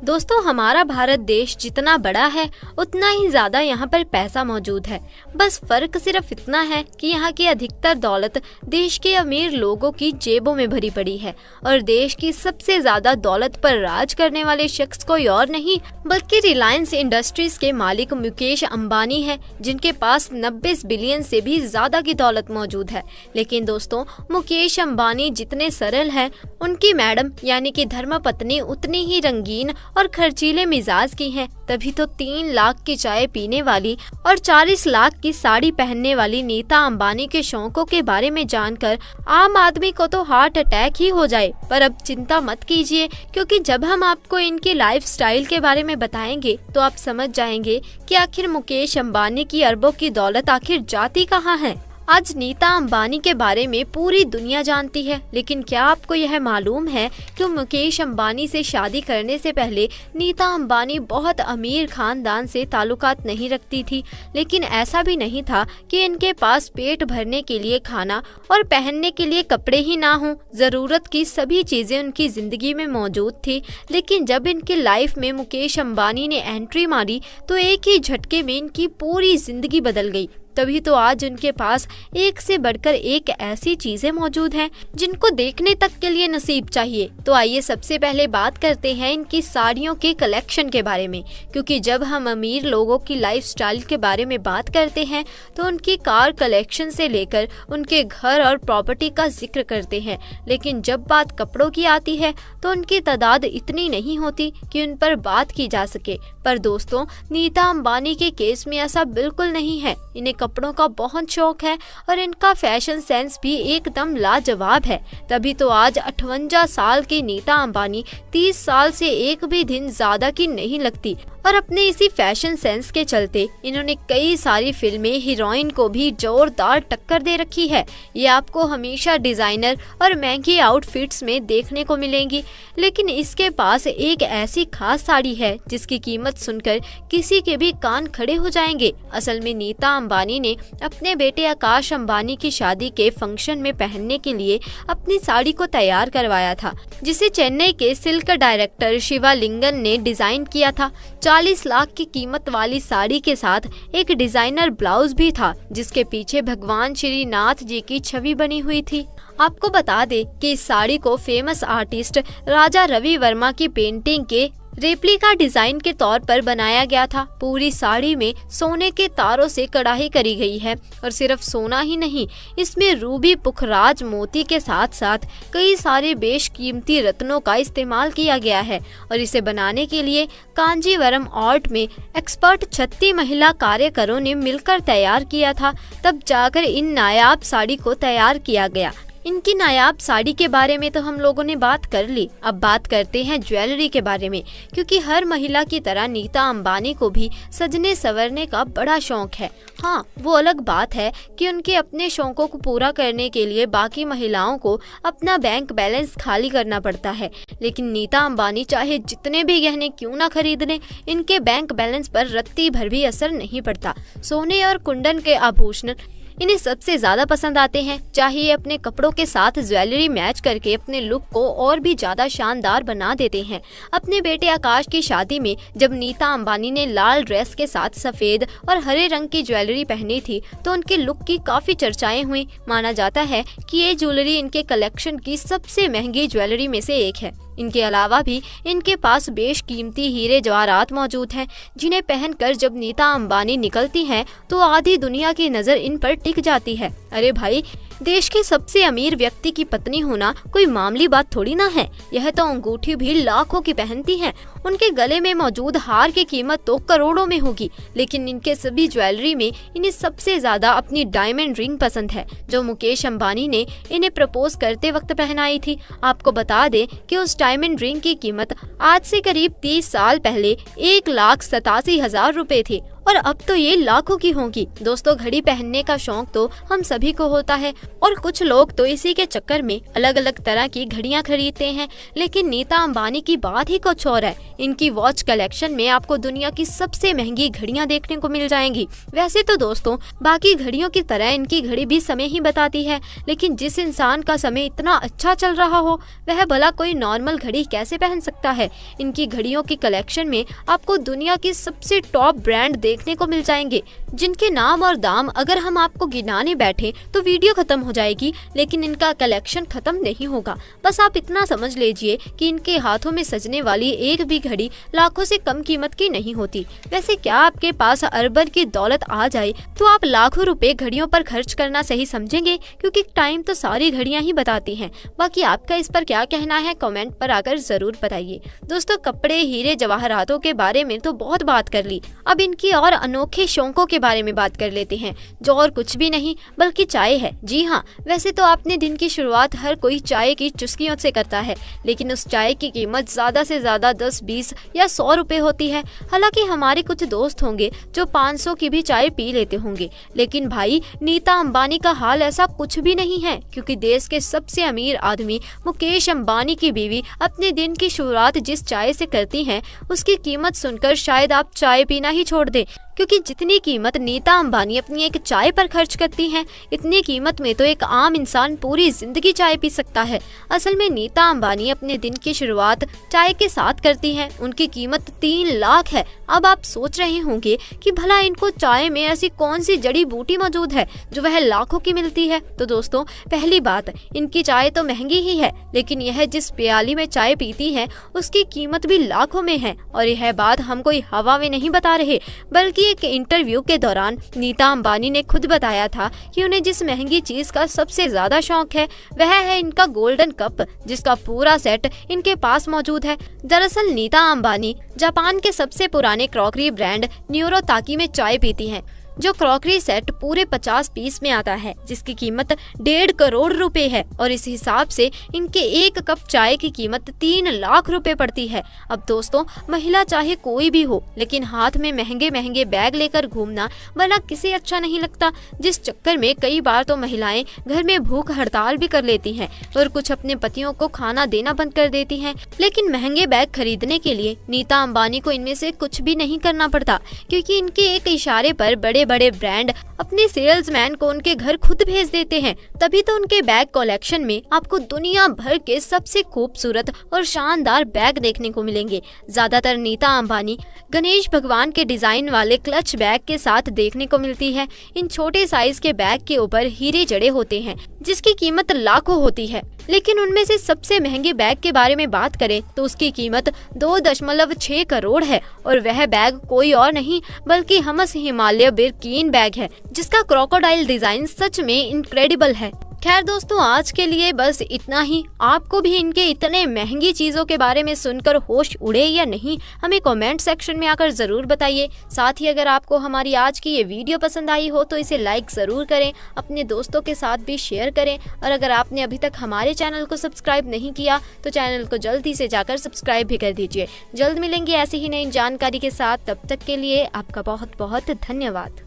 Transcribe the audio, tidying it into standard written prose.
दोस्तों, हमारा भारत देश जितना बड़ा है उतना ही ज्यादा यहाँ पर पैसा मौजूद है। बस फर्क सिर्फ इतना है कि यहाँ की अधिकतर दौलत देश के अमीर लोगों की जेबों में भरी पड़ी है और देश की सबसे ज्यादा दौलत पर राज करने वाले शख्स कोई और नहीं बल्कि रिलायंस इंडस्ट्रीज के मालिक मुकेश अंबानी है, जिनके पास 90 बिलियन से भी ज्यादा की दौलत मौजूद है। लेकिन दोस्तों, मुकेश अंबानी जितने सरल हैं, उनकी मैडम यानी कि धर्मपत्नी उतनी ही रंगीन और खर्चीले मिजाज की हैं। तभी तो 3 लाख की चाय पीने वाली और 40 लाख की साड़ी पहनने वाली नीता अंबानी के शौकों के बारे में जानकर आम आदमी को तो हार्ट अटैक ही हो जाए। पर अब चिंता मत कीजिए, क्योंकि जब हम आपको इनके लाइफस्टाइल के बारे में बताएंगे तो आप समझ जाएंगे कि आखिर मुकेश अंबानी की अरबों की दौलत आखिर जाती कहाँ है। आज नीता अंबानी के बारे में पूरी दुनिया जानती है, लेकिन क्या आपको यह मालूम है कि मुकेश अंबानी से शादी करने से पहले नीता अंबानी बहुत अमीर खानदान से ताल्लुकात नहीं रखती थी। लेकिन ऐसा भी नहीं था कि इनके पास पेट भरने के लिए खाना और पहनने के लिए कपड़े ही ना हों। जरूरत की सभी चीजें उनकी जिंदगी में मौजूद थी। लेकिन जब इनके लाइफ में मुकेश अंबानी ने एंट्री मारी तो एक ही झटके में इनकी पूरी जिंदगी बदल गई। तभी तो आज उनके पास एक से बढ़कर एक ऐसी चीजें मौजूद हैं जिनको देखने तक के लिए नसीब चाहिए। तो आइए सबसे पहले बात करते हैं इनकी साड़ियों के कलेक्शन के बारे में, क्योंकि जब हम अमीर लोगों की लाइफस्टाइल के बारे में बात करते हैं तो उनकी कार कलेक्शन से लेकर उनके घर और प्रॉपर्टी का जिक्र करते हैं। लेकिन जब बात कपड़ों की आती है तो उनकी तादाद इतनी नहीं होती कि उन पर बात की जा सके। पर दोस्तों, नीता अंबानी के केस में ऐसा बिल्कुल नहीं है। इन्हें कपड़ों का बहुत शौक है और इनका फैशन सेंस भी एकदम लाजवाब है। तभी तो आज 58 साल की नीता अंबानी 30 साल से एक भी दिन ज्यादा की नहीं लगती और अपने इसी फैशन सेंस के चलते इन्होंने कई सारी फिल्में हीरोइन को भी जोरदार टक्कर दे रखी है। ये आपको हमेशा डिजाइनर और महंगी आउटफिट्स में देखने को मिलेंगी। लेकिन इसके पास एक ऐसी खास साड़ी है जिसकी कीमत सुनकर किसी के भी कान खड़े हो जाएंगे। असल में नीता अंबानी ने अपने बेटे आकाश अंबानी की शादी के फंक्शन में पहनने के लिए अपनी साड़ी को तैयार करवाया था, जिसे चेन्नई के सिल्क डायरेक्टर शिवालिंगन ने डिजाइन किया था। 40 लाख की कीमत वाली साड़ी के साथ एक डिजाइनर ब्लाउज भी था, जिसके पीछे भगवान श्री नाथ जी की छवि बनी हुई थी। आपको बता दे कि इस साड़ी को फेमस आर्टिस्ट राजा रवि वर्मा की पेंटिंग के रेप्लिका डिजाइन के तौर पर बनाया गया था। पूरी साड़ी में सोने के तारों से कढ़ाई करी गई है और सिर्फ सोना ही नहीं, इसमें रूबी पुखराज मोती के साथ साथ कई सारे बेशकीमती रत्नों का इस्तेमाल किया गया है। और इसे बनाने के लिए कांजीवरम आर्ट में एक्सपर्ट 36 महिला कार्यकरों ने मिलकर तैयार किया था। तब जाकर इन नायाब साड़ी को तैयार किया गया। इनकी नायाब साड़ी के बारे में तो हम लोगों ने बात कर ली। अब बात करते हैं ज्वेलरी के बारे में, क्योंकि हर महिला की तरह नीता अंबानी को भी सजने संवरने का बड़ा शौक है। हाँ, वो अलग बात है कि उनके अपने शौकों को पूरा करने के लिए बाकी महिलाओं को अपना बैंक बैलेंस खाली करना पड़ता है। लेकिन नीता अंबानी चाहे जितने भी गहने क्यों ना खरीद लें, इनके बैंक बैलेंस पर रत्ती भर भी असर नहीं पड़ता। सोने और कुंदन के आभूषण इन्हें सबसे ज्यादा पसंद आते हैं। चाहे ये अपने कपड़ों के साथ ज्वेलरी मैच करके अपने लुक को और भी ज्यादा शानदार बना देते हैं। अपने बेटे आकाश की शादी में जब नीता अंबानी ने लाल ड्रेस के साथ सफेद और हरे रंग की ज्वेलरी पहनी थी तो उनके लुक की काफी चर्चाएं हुई। माना जाता है कि ये ज्वेलरी इनके कलेक्शन की सबसे महंगी ज्वेलरी में से एक है। इनके अलावा भी इनके पास बेशकीमती हीरे जवाहरात मौजूद हैं, जिन्हें पहनकर जब नीता अंबानी निकलती हैं तो आधी दुनिया की नजर इन पर टिक जाती है। अरे भाई, देश के सबसे अमीर व्यक्ति की पत्नी होना कोई मामूली बात थोड़ी ना है। यह तो अंगूठी भी लाखों की पहनती हैं। उनके गले में मौजूद हार की कीमत तो करोड़ों में होगी। लेकिन इनके सभी ज्वेलरी में इन्हें सबसे ज्यादा अपनी डायमंड रिंग पसंद है, जो मुकेश अंबानी ने इन्हें प्रपोज करते वक्त पहनाई थी। आपको बता दें कि उस डायमंड रिंग की कीमत आज से करीब 30 साल पहले 1,87,000 रुपए थी और अब तो ये लाखों की होंगी। दोस्तों, घड़ी पहनने का शौक तो हम सभी को होता है और कुछ लोग तो इसी के चक्कर में अलग अलग तरह की घड़ियां खरीदते हैं। लेकिन नीता अंबानी की बात ही कुछ और है। इनकी वॉच कलेक्शन में आपको दुनिया की सबसे महंगी घड़ियां देखने को मिल जाएंगी। वैसे तो दोस्तों, बाकी घड़ियों की तरह इनकी घड़ी भी समय ही बताती है, लेकिन जिस इंसान का समय इतना अच्छा चल रहा हो वह भला कोई नॉर्मल घड़ी कैसे पहन सकता है। इनकी घड़ियों की कलेक्शन में आपको दुनिया की सबसे टॉप ब्रांड देखने को मिल जाएंगे, जिनके नाम और दाम अगर हम आपको गिनाने बैठे तो वीडियो खत्म हो जाएगी, लेकिन इनका कलेक्शन खत्म नहीं होगा। बस आप इतना समझ लीजिए कि इनके हाथों में सजने वाली एक भी घड़ी लाखों से कम कीमत की नहीं होती। वैसे क्या आपके पास अरबन की दौलत आ जाए तो आप लाखों रुपए घड़ियों पर खर्च करना सही समझेंगे? क्योंकि टाइम तो सारी घड़ियां ही बताती हैं। बाकी आपका इस पर क्या कहना है, कमेंट पर आकर जरूर बताइए। दोस्तों, कपड़े, हीरे, जवाहरातों के बारे में तो बहुत बात कर ली, अब इनकी और अनोखे शौकों के बारे में बात कर लेते हैं, जो और कुछ भी नहीं बल्कि चाय है। जी हाँ, वैसे तो अपने दिन की शुरुआत हर कोई चाय की चुस्कियों से करता है, लेकिन उस चाय की कीमत ज्यादा से ज्यादा 10, 20 या 100 रुपए होती है। हालांकि हमारे कुछ दोस्त होंगे जो 500 की भी चाय पी लेते होंगे, लेकिन भाई नीता अंबानी का हाल ऐसा कुछ भी नहीं है, क्योंकि देश के सबसे अमीर आदमी मुकेश अंबानी की बीवी अपने दिन की शुरुआत जिस चाय से करती हैं, उसकी कीमत सुनकर शायद आप चाय पीना ही छोड़ दें। क्योंकि जितनी कीमत नीता अंबानी अपनी एक चाय पर खर्च करती हैं, इतनी कीमत में तो एक आम इंसान पूरी जिंदगी चाय पी सकता है। असल में नीता अंबानी अपने दिन की शुरुआत चाय के साथ करती हैं। उनकी कीमत 3 लाख है। अब आप सोच रहे होंगे कि भला इनको चाय में ऐसी कौन सी जड़ी बूटी मौजूद है जो वह लाखों की मिलती है। तो दोस्तों, पहली बात, इनकी चाय तो महंगी ही है, लेकिन यह जिस प्याली में चाय पीती है उसकी कीमत भी लाखों में है। और यह बात हम कोई हवा में नहीं बता रहे, बल्कि एक इंटरव्यू के दौरान नीता अंबानी ने खुद बताया था कि उन्हें जिस महंगी चीज का सबसे ज्यादा शौक है वह है इनका गोल्डन कप, जिसका पूरा सेट इनके पास मौजूद है। दरअसल नीता अंबानी जापान के सबसे पुराने क्रॉकरी ब्रांड न्यूरो ताकी में चाय पीती हैं, जो क्रॉकरी सेट पूरे 50 पीस में आता है, जिसकी कीमत 1.5 करोड़ रुपए है। और इस हिसाब से इनके एक कप चाय की कीमत 3 लाख रुपए पड़ती है। अब दोस्तों, महिला चाहे कोई भी हो, लेकिन हाथ में महंगे महंगे बैग लेकर घूमना भला किसे अच्छा नहीं लगता, जिस चक्कर में कई बार तो महिलाएं घर में भूख हड़ताल भी कर लेती हैं और कुछ अपने पतियों को खाना देना बंद कर देती हैं। लेकिन महंगे बैग खरीदने के लिए नीता अंबानी को इनमें से कुछ भी नहीं करना पड़ता, क्योंकि इनके एक इशारे पर बड़े बड़े ब्रांड अपने सेल्समैन को उनके घर खुद भेज देते हैं। तभी तो उनके बैग कलेक्शन में आपको दुनिया भर के सबसे खूबसूरत और शानदार बैग देखने को मिलेंगे। ज्यादातर नीता अंबानी गणेश भगवान के डिजाइन वाले क्लच बैग के साथ देखने को मिलती है। इन छोटे साइज के बैग के ऊपर हीरे जड़े होते हैं, जिसकी कीमत लाखों होती है। लेकिन उनमें से सबसे महंगे बैग के बारे में बात करें तो उसकी कीमत 2.6 करोड़ है, और वह बैग कोई और नहीं बल्कि हमस हिमालय बिरकीन बैग है, जिसका क्रोकोडाइल डिजाइन सच में इनक्रेडिबल है। खैर दोस्तों, आज के लिए बस इतना ही। आपको भी इनके इतने महंगी चीजों के बारे में सुनकर होश उड़े या नहीं, हमें कमेंट सेक्शन में आकर जरूर बताइए। साथ ही अगर आपको हमारी आज की ये वीडियो पसंद आई हो तो इसे लाइक जरूर करें, अपने दोस्तों के साथ भी शेयर करें, और अगर आपने अभी तक हमारे चैनल को सब्सक्राइब नहीं किया तो चैनल को जल्दी से जाकर सब्सक्राइब भी कर दीजिए। जल्द मिलेंगे ऐसी ही नई जानकारी के साथ, तब तक के लिए आपका बहुत बहुत धन्यवाद।